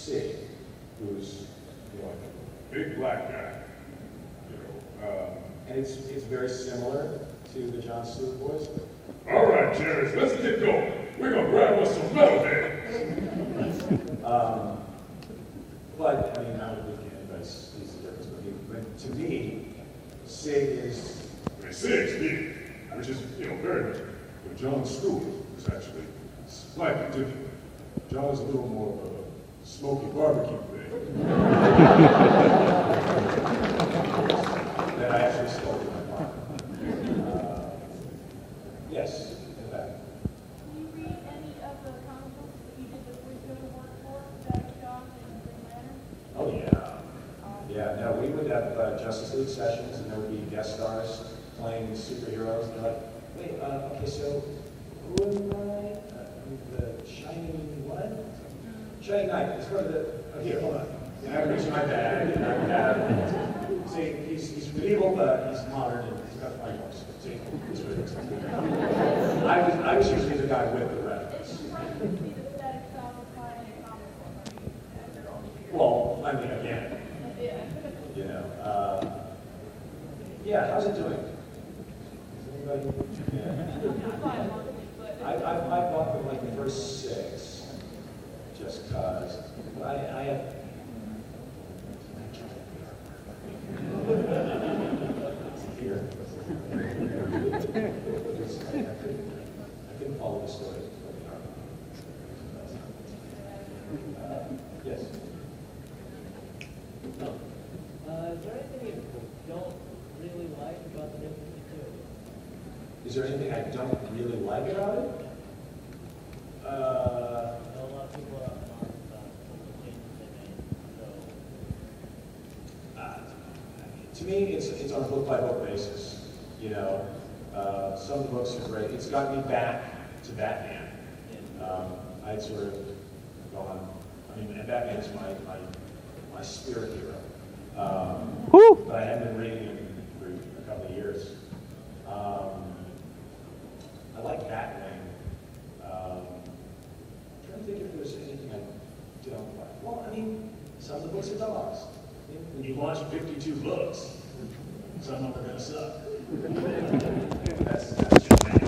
Sig, who's like a big black guy, and it's very similar to the John Stewart voice. All right, Jerry, let's get going. We're gonna grab us some metal heads. But I mean, I don't think anybody sees the difference. But to me, Sig is. I mean, Sig's big, which is very much. But John Stewart is actually slightly different. John's a little more of a smoky barbecue thing. That I actually stole from my mom. Yes, in fact. Can you read any of the comic books that you did the voiceover work for, Jack Shaw and Green Lantern? Oh yeah. Yeah, no, we would have Justice League sessions, and there would be guest stars playing superheroes. And they're like, wait, okay, so who am I? The Shining what? Shining Knight. It's part of the. Oh, here, hold on. And I reach my bag, and I would have. See, he's medieval, but he's modern, and he's got fine horse. See, he's really exciting. I was usually the guy with the reference. Well, I mean, again. Yeah, how's it doing? Is anybody? Yeah. I bought them like the first 6, just cause. I have. Here. I couldn't follow the story. Yes. No. Is there anything you don't really like about the new 52? Is there anything I don't really like about it? A lot of people are on about some of the changes they made. To me, it's on a book-by-book basis. Some books are great. It's got me back to Batman. I'd sort of gone. I mean, and Batman is my spirit hero. But I hadn't been reading him for a couple of years. I like Batwing. I'm trying to think if there's anything I don't like. Well, I mean, some of the books are dogs. When you launch 52 books, some of them are going to suck. That's just bad.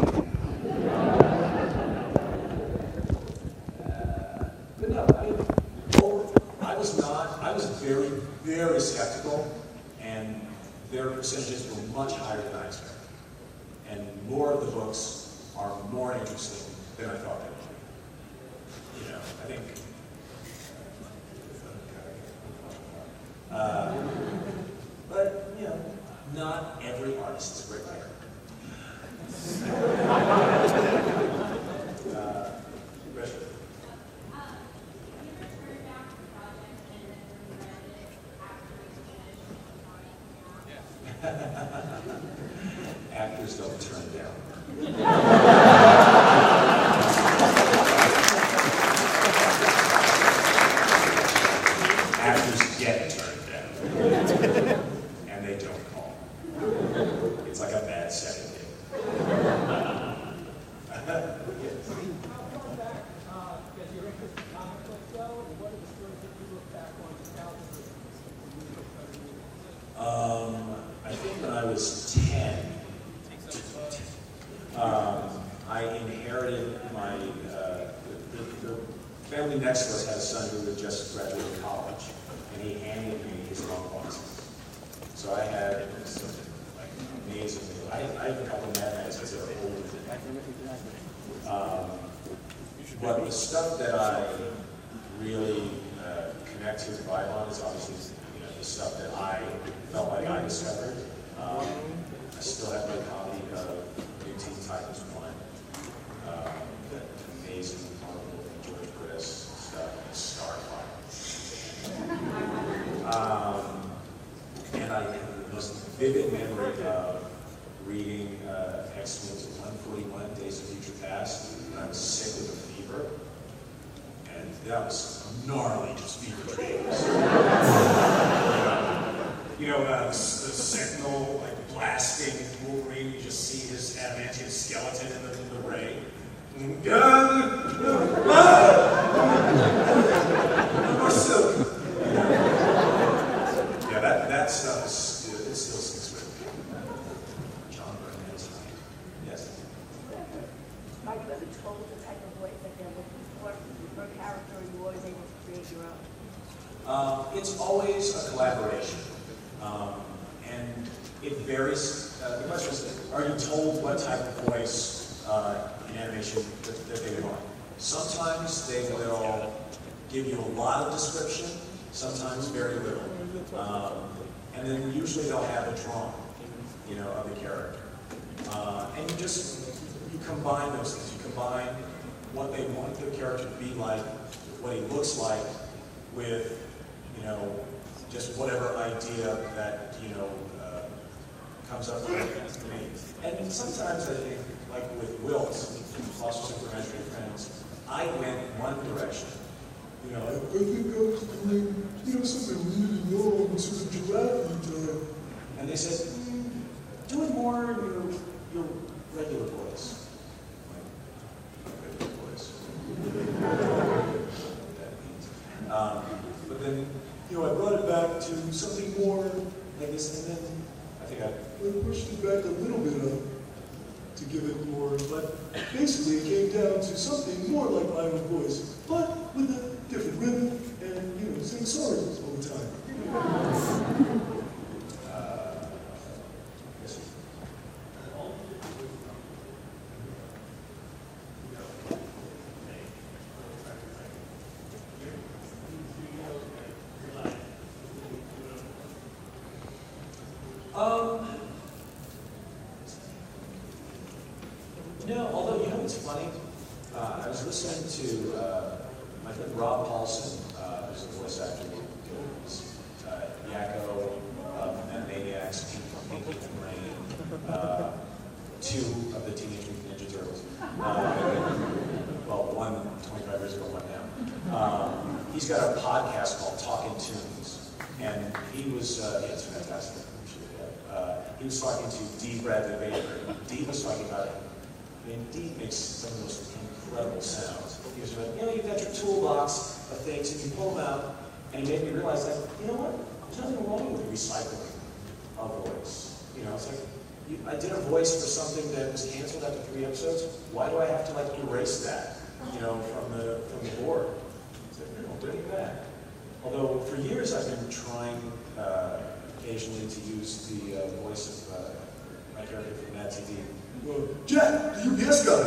But no, I mean, I was very, very skeptical, and their percentages were much higher than I expected. And more of the books are more interesting than I thought they would be. I think. But, not every artist is a great writer. Richard. Actors don't turn down. Actors get turned down. And they don't call. It's like a bad second date. I think when I was 10, I inherited my, the family next to us had a son who had just graduated college, and he handed me his long boxes. So I had some amazing, I have a couple of Mad Magazines that are older than that. But the stuff that I really connect to the Bible on is obviously the stuff that I felt like I discovered. I still have my copy of New Teen Titans 1. Amazing, horrible George Chris stuff, Starfire. And I have the most vivid memory of reading X-Men's 141, Days of Future Past, when I was sick with a fever. And that was gnarly, just fever dreams. The Sentinel, like, blasting Wolverine, you just see his adamantium skeleton in the ray. Marcel! throughout? It's always a collaboration. And it varies. The question is, are you told what type of voice in animation that they want? Sometimes they will give you a lot of description, sometimes very little. And then usually they'll have a drawing, of the character. And you combine those things. You combine what they want the character to be like, what he looks like, with, just whatever idea that, comes up with me. And sometimes I think, like with Wilt's, Foster Supernaturally Friends, I went one direction. I think I was doing, something we need to know in sort of giraffe. And they said, do it more in your regular voice. Regular voice. That means. But then, I brought it back to something more like this, and then I think I pushed it back a little bit to give it more, but basically it came down to something more like my own voice, but with a different rhythm and, sing songs all the time. yes. No, although, it's funny, I was listening to my friend Rob Paulson, who's a voice actor, Yakko, Maniacs, Pinky and Brain, 2 of the Teenage Mutant Ninja Turtles. Well, one 25 years ago, one now. He's got a podcast called Talking Tunes, and he was, it's fantastic. He was talking to Dee Bradley Baker. Dee was talking about it. Dee makes some of the most incredible sounds. He was like, you've got your toolbox of things, and you pull them out, and he made me realize that, what? There's nothing wrong with recycling a voice. It's like, I did a voice for something that was canceled after 3 episodes. Why do I have to, erase that, from the board? It's like, no, bring it back. Although, for years, I've been trying occasionally to use the voice of my character from Mad TV. Jack, the UPS guy.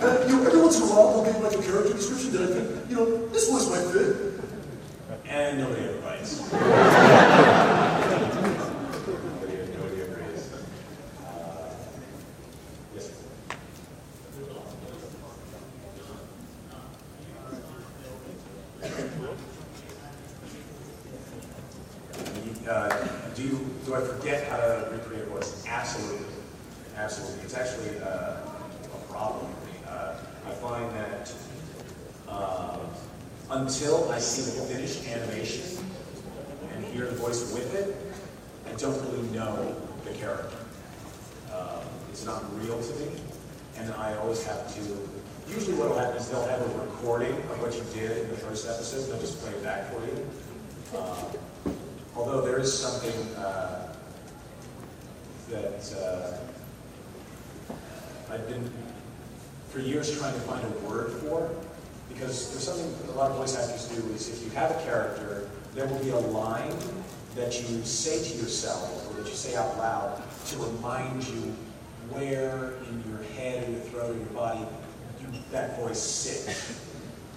Every once in a while, I'll give a character description that I think, this voice might fit. And nobody ever bites. Nobody agrees. Yes. Do I forget how to recreate a voice? Absolutely. Absolutely. It's actually a problem for me. I find that until I see the finished animation and hear the voice with it, I don't really know the character. It's not real to me, and I always have to. Usually what will happen is they'll have a recording of what you did in the first episode, and they'll just play it back for you. Although there is something that I've been, for years, trying to find a word for, because there's something a lot of voice actors do is if you have a character, there will be a line that you say to yourself, or that you say out loud, to remind you where in your head or your throat or your body that voice sits.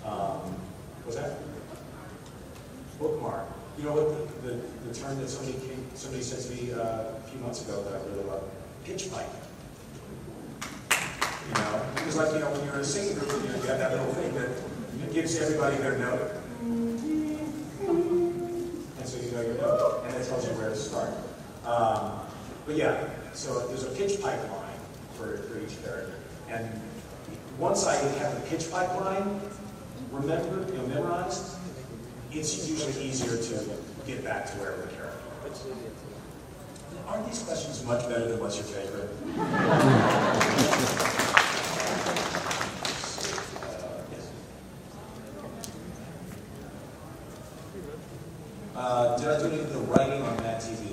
What's that? Bookmark. You know what the term that somebody said to me a few months ago that I really love? Pitch pipe. Because when you're in a singing group, you have that little thing that gives everybody their note. And so you know your note, and it tells you where to start. But yeah, so there's a pitch pipeline for each character. And once I have the pitch pipeline memorized, it's usually easier to get back to wherever the character is. Aren't these questions much better than what's your favorite? Did I do any of the writing on Mad TV?